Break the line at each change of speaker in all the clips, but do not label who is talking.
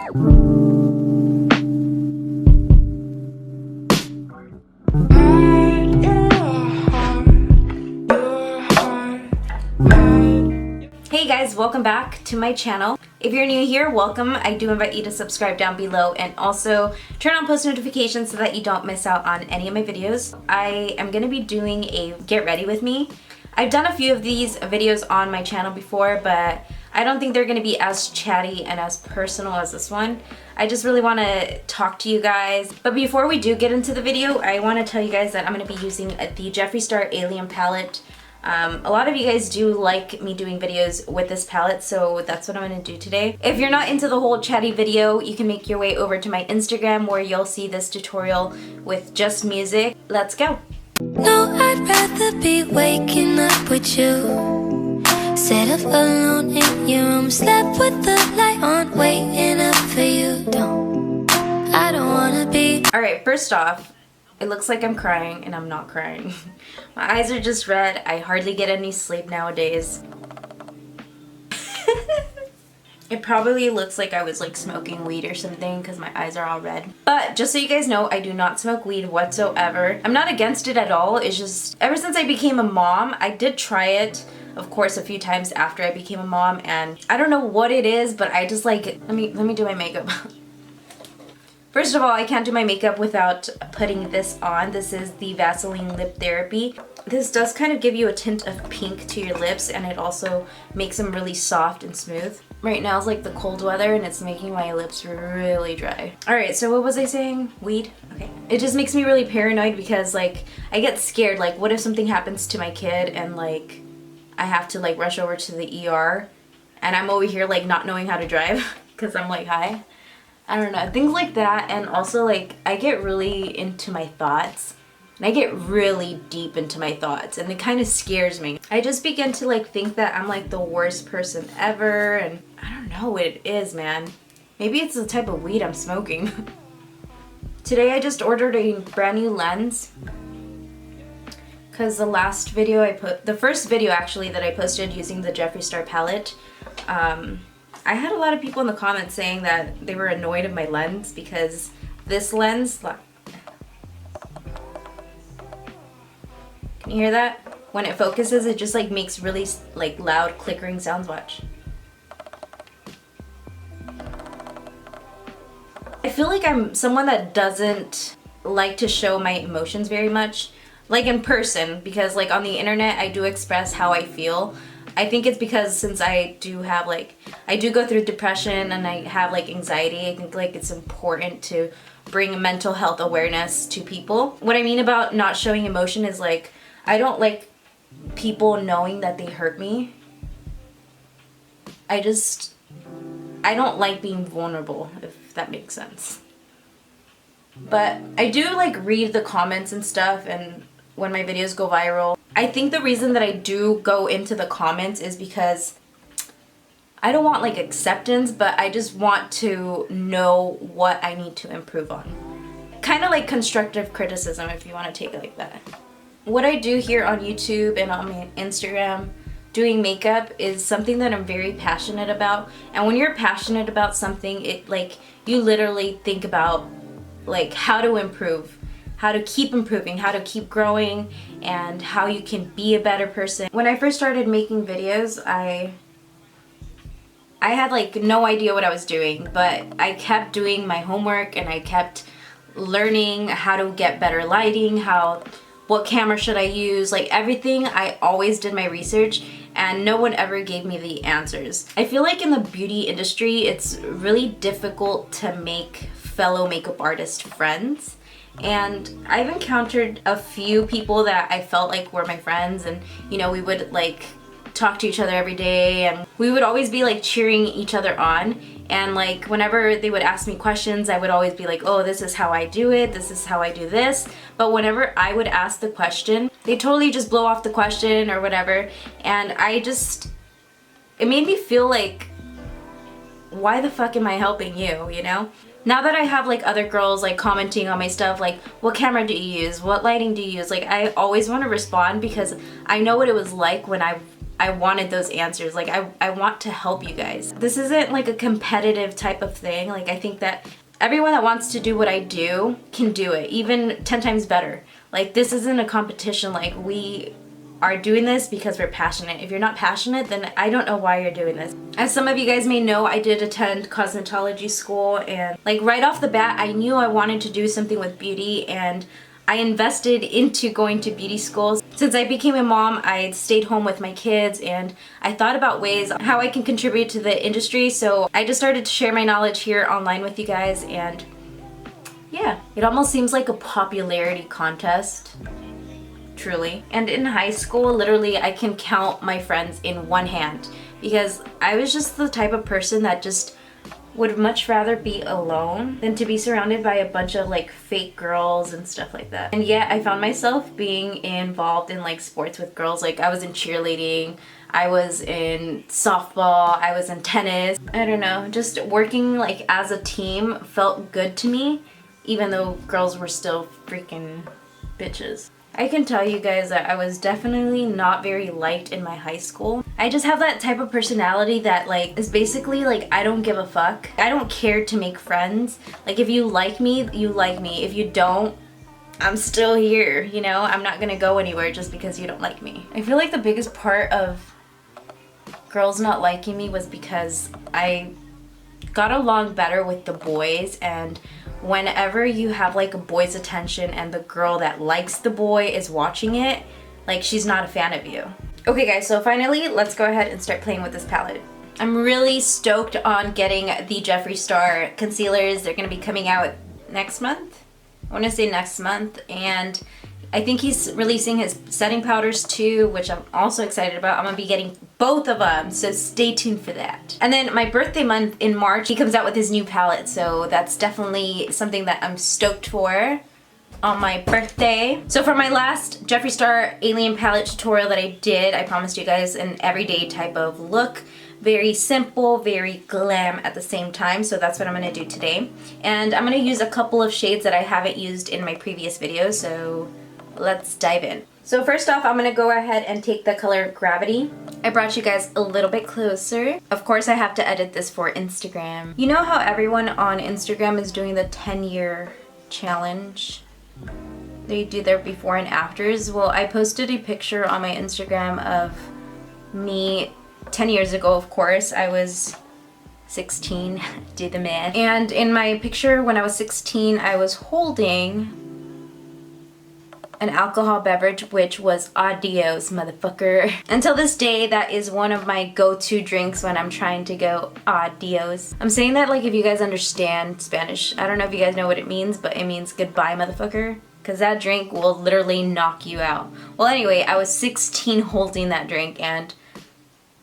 Hey guys, welcome back to my channel. If you're new here, welcome. I do invite you to subscribe down below and also turn on post notifications so that you don't miss out on any of my videos. I am going to be doing a get ready with me. I've done a few of these videos on my channel before, but I don't think they're going to be as chatty and as personal as this one. I just really want to talk to you guys. But before we do get into the video, I want to tell you guys that I'm going to be using the Jeffree Star Alien palette. A lot of you guys do like me doing videos with this palette, so that's what I'm going to do today. If you're not into the whole chatty video, you can make your way over to my Instagram where you'll see this tutorial with just music. Let's go!
No, I'd rather be waking up with you. Set up alone in your room, slept with the light on, waiting up for you. I don't wanna be.
Alright, first off, it looks like I'm crying and I'm not crying. My eyes are just red. I hardly get any sleep nowadays. It probably looks like I was like smoking weed or something because my eyes are all red. But just so you guys know, I do not smoke weed whatsoever. I'm not against it at all. It's just ever since I became a mom, I did try it, of course, a few times after I became a mom, and I don't know what it is, but I just like, let me do my makeup. First of all, I can't do my makeup without putting this on. This is the Vaseline Lip Therapy. This does kind of give you a tint of pink to your lips, and it also makes them really soft and smooth. Right now is like the cold weather and it's making my lips really dry. Alright, so what was I saying? Weed? Okay. It just makes me really paranoid because like I get scared, like what if something happens to my kid and like I have to like rush over to the ER and I'm over here like not knowing how to drive because I'm like high. I don't know, things like that. And also like I get really into my thoughts. And I get really deep into my thoughts and it kind of scares me. I just begin to like think that I'm like the worst person ever, and I don't know what it is, man. Maybe it's the type of weed I'm smoking. Today I just ordered a brand new lens because the last video the first video actually that I posted using the Jeffree Star palette, I had a lot of people in the comments saying that they were annoyed of my lens because this lens, can you hear that? When it focuses, it just like makes really like loud clickering sounds. Watch. I feel like I'm someone that doesn't like to show my emotions very much, like in person, because like on the internet I do express how I feel. I think it's because since I do have like, I do go through depression and I have like anxiety, I think like it's important to bring mental health awareness to people. What I mean about not showing emotion is like, I don't like people knowing that they hurt me. I don't like being vulnerable, if that makes sense. But I do like read the comments and stuff, and when my videos go viral. I think the reason that I do go into the comments is because I don't want like acceptance, but I just want to know what I need to improve on. Kind of like constructive criticism, if you want to take it like that. What I do here on YouTube and on my Instagram doing makeup is something that I'm very passionate about. And when you're passionate about something, it like you literally think about like how to improve, how to keep improving, how to keep growing, and how you can be a better person. When I first started making videos, I had like no idea what I was doing, but I kept doing my homework and I kept learning how to get better lighting, what camera should I use, like everything. I always did my research and no one ever gave me the answers. I feel like in the beauty industry, it's really difficult to make fellow makeup artist friends. And I've encountered a few people that I felt like were my friends, and you know, we would like talk to each other every day and we would always be like cheering each other on. And like whenever they would ask me questions, I would always be like, oh, this is how I do it, this is how I do this. But whenever I would ask the question, they totally just blow off the question or whatever. And it made me feel like, why the fuck am I helping you, you know? Now that I have like other girls like commenting on my stuff, like what camera do you use, what lighting do you use, like I always want to respond because I know what it was like when I I wanted those answers. Like I want to help you guys. This isn't like a competitive type of thing. Like I think that everyone that wants to do what I do can do it, even 10 times better. Like this isn't a competition. Like we are doing this because we're passionate. If you're not passionate, then I don't know why you're doing this. As some of you guys may know, I did attend cosmetology school, and like right off the bat, I knew I wanted to do something with beauty, and I invested into going to beauty schools. Since I became a mom, I stayed home with my kids, and I thought about ways how I can contribute to the industry, so I just started to share my knowledge here online with you guys, and yeah, it almost seems like a popularity contest. Truly. And in high school, literally, I can count my friends in one hand because I was just the type of person that just would much rather be alone than to be surrounded by a bunch of like fake girls and stuff like that. And yet I found myself being involved in like sports with girls. Like I was in cheerleading, I was in softball, I was in tennis. I don't know, just working like as a team felt good to me, even though girls were still freaking bitches. I can tell you guys that I was definitely not very liked in my high school. I just have that type of personality that like is basically like I don't give a fuck. I don't care to make friends. Like if you like me, you like me. If you don't, I'm still here, you know? I'm not gonna go anywhere just because you don't like me. I feel like the biggest part of girls not liking me was because I got along better with the boys, and whenever you have like a boy's attention and the girl that likes the boy is watching it, like she's not a fan of you. Okay guys, so finally let's go ahead and start playing with this palette. I'm really stoked on getting the Jeffree Star concealers. They're gonna be coming out next month. I wanna say next month, and I think he's releasing his setting powders too, which I'm also excited about. I'm gonna be getting both of them, so stay tuned for that. And then my birthday month in March, he comes out with his new palette, so that's definitely something that I'm stoked for on my birthday. So for my last Jeffree Star Alien palette tutorial that I did, I promised you guys an everyday type of look. Very simple, very glam at the same time, so that's what I'm gonna do today. And I'm gonna use a couple of shades that I haven't used in my previous videos, so let's dive in. So first off, I'm gonna go ahead and take the color Gravity. I brought you guys a little bit closer. Of course, I have to edit this for Instagram. You know how everyone on Instagram is doing the 10-year challenge? They do their before and afters. Well, I posted a picture on my Instagram of me 10 years ago, of course. I was 16, do the math. And in my picture when I was 16, I was holding an alcohol beverage, which was adios, motherfucker. Until this day, that is one of my go-to drinks when I'm trying to go adios. I'm saying that like if you guys understand Spanish. I don't know if you guys know what it means, but it means goodbye, motherfucker. Because that drink will literally knock you out. Well, anyway, I was 16 holding that drink, and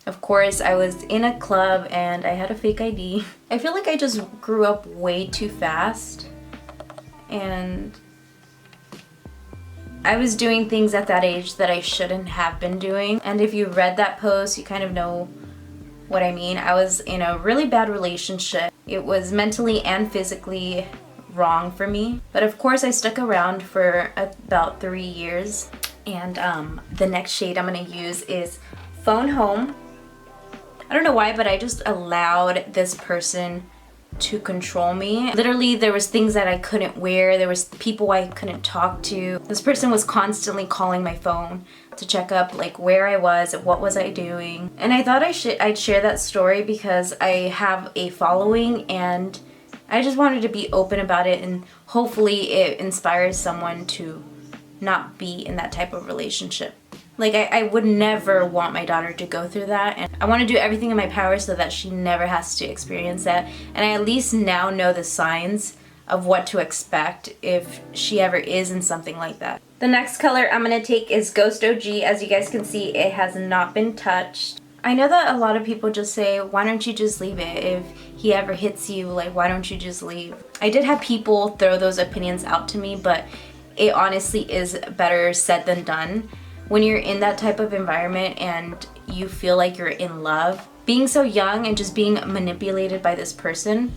of course, I was in a club and I had a fake ID. I feel like I just grew up way too fast, and I was doing things at that age that I shouldn't have been doing. And if you read that post, you kind of know what I mean. I was in a really bad relationship. It was mentally and physically wrong for me. But of course, I stuck around for about 3 years. And the next shade I'm gonna use is Phone Home. I don't know why, but I just allowed this person to control me. Literally, there was things that I couldn't wear. There was people I couldn't talk to. This person was constantly calling my phone to check up like where I was, what was I doing. And I thought I'd share that story because I have a following, and I just wanted to be open about it, and hopefully it inspires someone to not be in that type of relationship. Like, I would never want my daughter to go through that, and I want to do everything in my power so that she never has to experience that. And I at least now know the signs of what to expect if she ever is in something like that. The next color I'm going to take is Ghost OG. As you guys can see, it has not been touched. I know that a lot of people just say, why don't you just leave it? If he ever hits you, like, why don't you just leave? I did have people throw those opinions out to me, but it honestly is better said than done. When you're in that type of environment and you feel like you're in love, being so young and just being manipulated by this person,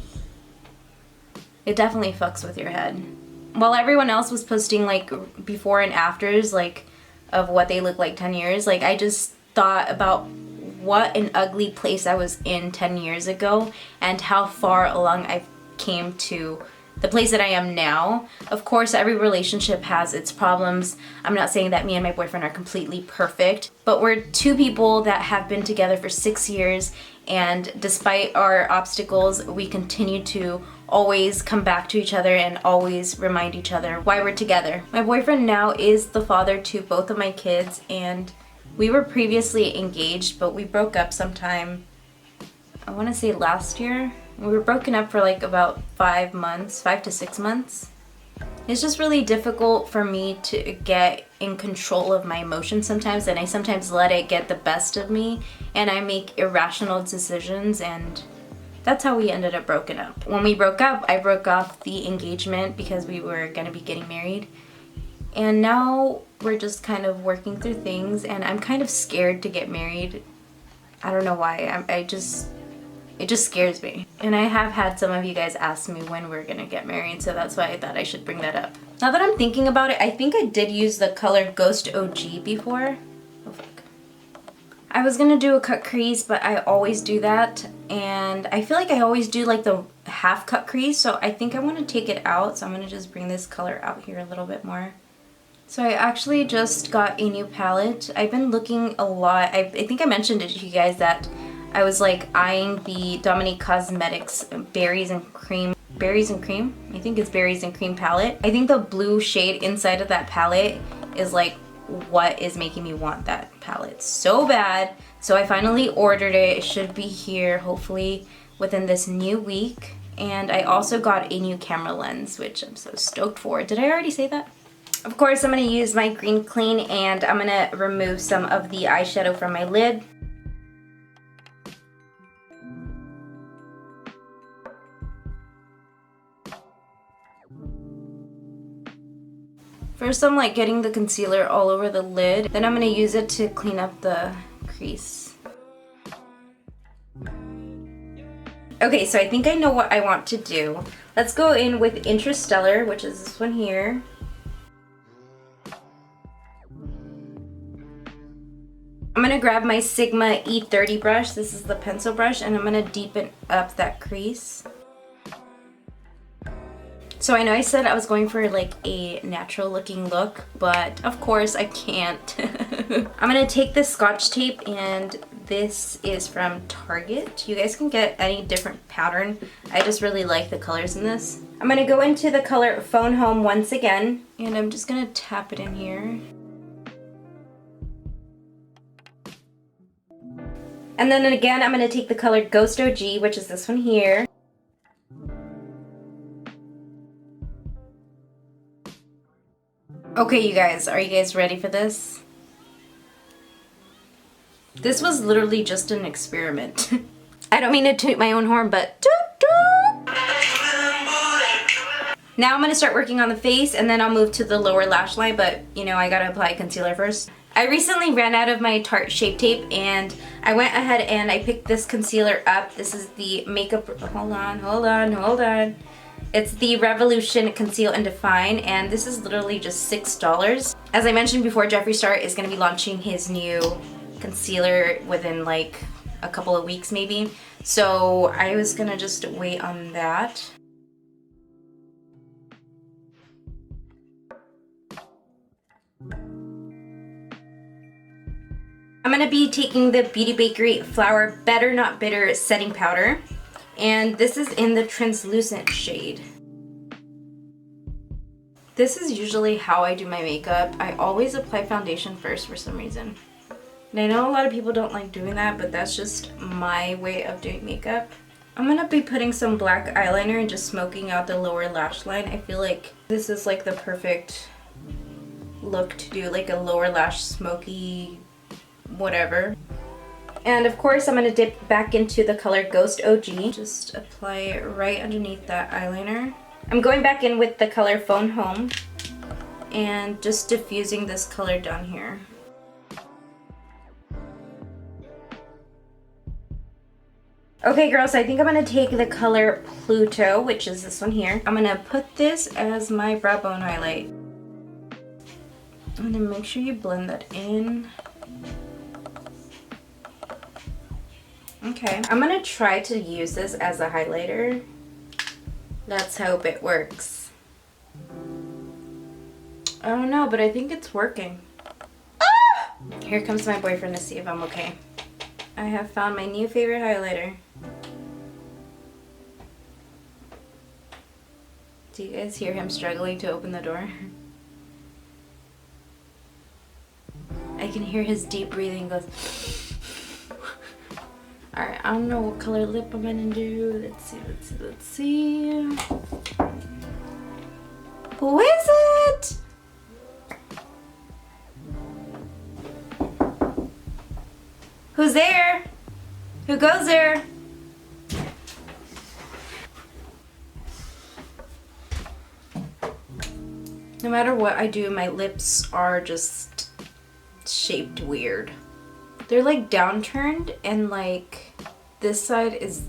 it definitely fucks with your head. While everyone else was posting like before and afters, like of what they look like 10 years, like I just thought about what an ugly place I was in 10 years ago and how far along I've came to the place that I am now. Of course, every relationship has its problems. I'm not saying that me and my boyfriend are completely perfect, but we're two people that have been together for 6 years, and despite our obstacles, we continue to always come back to each other and always remind each other why we're together. My boyfriend now is the father to both of my kids, and we were previously engaged, but we broke up sometime, I want to say last year. We were broken up for like about 5 to 6 months. It's just really difficult for me to get in control of my emotions sometimes, and I sometimes let it get the best of me and I make irrational decisions, and that's how we ended up broken up. When we broke up, I broke off the engagement because we were going to be getting married. And now we're just kind of working through things, and I'm kind of scared to get married. I don't know why. It just scares me. And I have had some of you guys ask me when we're gonna get married, so that's why I thought I should bring that up. Now that I'm thinking about it, I think I did use the color Ghost OG before. Oh fuck. I was gonna do a cut crease, but I always do that, and I feel like I always do like the half cut crease, so I think I want to take it out, so I'm gonna just bring this color out here a little bit more. So I actually just got a new palette. I've been looking a lot. I think I mentioned it to you guys that I was like eyeing the Dominique Cosmetics Berries and Cream, I think it's Berries and Cream palette. I think the blue shade inside of that palette is like what is making me want that palette so bad. So I finally ordered it. It should be here hopefully within this new week. And I also got a new camera lens, which I'm so stoked for. Did I already say that? Of course, I'm going to use my Green Clean, and I'm going to remove some of the eyeshadow from my lid. First, I'm like getting the concealer all over the lid. Then I'm going to use it to clean up the crease. Okay, so I think I know what I want to do. Let's go in with Interstellar, which is this one here. I'm going to grab my Sigma E30 brush. This is the pencil brush, and I'm going to deepen up that crease. So I know I said I was going for like a natural looking look, but of course I can't. I'm going to take this Scotch tape, and this is from Target. You guys can get any different pattern. I just really like the colors in this. I'm going to go into the color Phone Home once again, and I'm just going to tap it in here. And then again, I'm going to take the color Ghost OG, which is this one here. Okay, you guys, are you guys ready for this? This was literally just an experiment. I don't mean to toot my own horn, but toot toot! Now I'm going to start working on the face, and then I'll move to the lower lash line, but you know, I gotta apply concealer first. I recently ran out of my Tarte Shape Tape, and I went ahead and I picked this concealer up. This is the Makeup, hold on. It's the Revolution Conceal and Define, and this is literally just $6. As I mentioned before, Jeffree Star is going to be launching his new concealer within like a couple of weeks maybe. So I was going to just wait on that. I'm going to be taking the Beauty Bakery Flour Better Not Bitter setting powder, and this is in the translucent shade. This is usually how I do my makeup. I always apply foundation first for some reason. And I know a lot of people don't like doing that, but that's just my way of doing makeup. I'm going to be putting some black eyeliner and just smoking out the lower lash line. I feel like this is like the perfect look to do like a lower lash smoky whatever. And of course I'm going to dip back into the color Ghost OG. Just apply it right underneath that eyeliner. I'm going back in with the color Phone Home and just diffusing this color down here. Okay girls, I think I'm going to take the color Pluto, which is this one here. I'm going to put this as my brow bone highlight. I'm going to make sure you blend that in. Okay, I'm gonna try to use this as a highlighter. Let's hope it works. I don't know, but I think it's working. Ah! Here comes my boyfriend to see if I'm okay. I have found my new favorite highlighter. Do you guys hear him struggling to open the door? I can hear his deep breathing goes. Alright, I don't know what color lip I'm gonna do. Let's see. Who is it? Who's there? Who goes there? No matter what I do, my lips are just shaped weird. They're like downturned and like this side is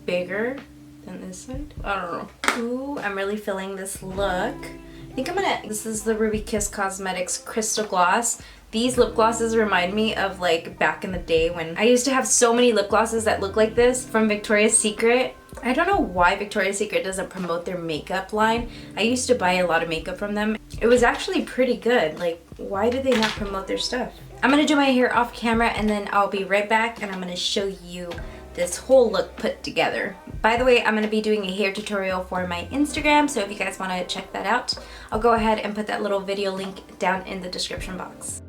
bigger than this side. I don't know. Ooh, I'm really feeling this look. I think I'm gonna, this is the Ruby Kiss Cosmetics Crystal Gloss. These lip glosses remind me of like back in the day when I used to have so many lip glosses that look like this from Victoria's Secret. I don't know why Victoria's Secret doesn't promote their makeup line. I used to buy a lot of makeup from them. It was actually pretty good. Like, why did they not promote their stuff? I'm gonna do my hair off camera and then I'll be right back and I'm gonna show you this whole look put together. By the way, I'm gonna be doing a hair tutorial for my Instagram, so if you guys wanna check that out, I'll go ahead and put that little video link down in the description box.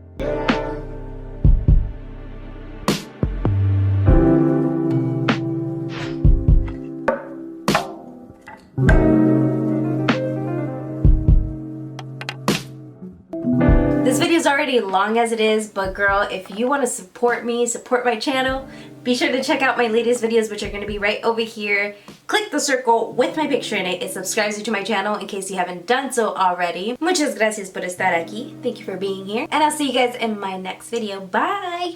This video is already long as it is, but girl, if you want to support me, support my channel, be sure to check out my latest videos, which are going to be right over here. Click the circle with my picture in it. It subscribes you to my channel in case you haven't done so already. Muchas gracias por estar aquí. Thank you for being here. And I'll see you guys in my next video. Bye!